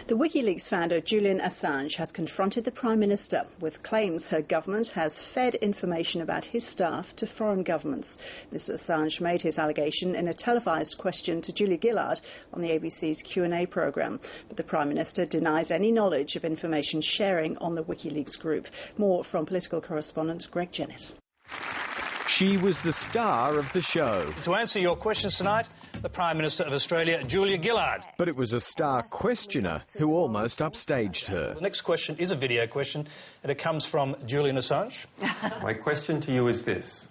The WikiLeaks founder Julian Assange has confronted the Prime Minister with claims her government has fed information about his staff to foreign governments. Mr Assange made his allegation in a televised question to Julia Gillard on the ABC's Q&A programme. But the Prime Minister denies any knowledge of information sharing on the WikiLeaks group. More from political correspondent Greg Jennett. She was the star of the show. To answer your questions tonight, the Prime Minister of Australia, Julia Gillard. But it was a star questioner who almost upstaged her. The next question is a video question, and it comes from Julian Assange. My question to you is this.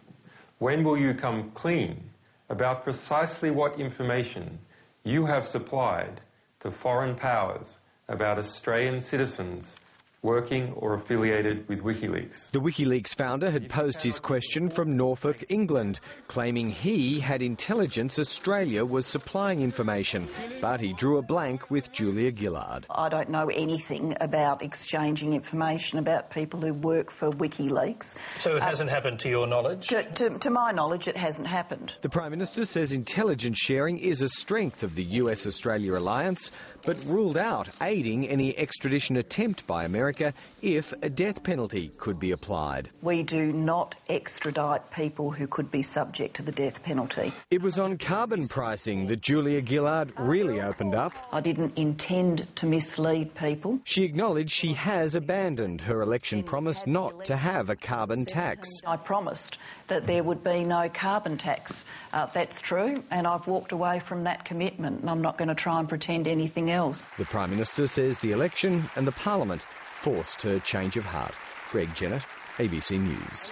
When will you come clean about precisely what information you have supplied to foreign powers about Australian citizens working or affiliated with WikiLeaks? The WikiLeaks founder had posed his question from Norfolk, England, claiming he had intelligence Australia was supplying information, but he drew a blank with Julia Gillard. I don't know anything about exchanging information about people who work for WikiLeaks. So it hasn't happened to your knowledge? To my knowledge, it hasn't happened. The Prime Minister says intelligence sharing is a strength of the US-Australia alliance, but ruled out aiding any extradition attempt by America if a death penalty could be applied. We do not extradite people who could be subject to the death penalty. It was on carbon pricing that Julia Gillard really opened up. I didn't intend to mislead people. She acknowledged she has abandoned her election promise not to have a carbon tax. I promised that there would be no carbon tax. That's true, and I've walked away from that commitment, and I'm not going to try and pretend anything else. The Prime Minister says the election and the Parliament forced her change of heart. Greg Jennett, ABC News.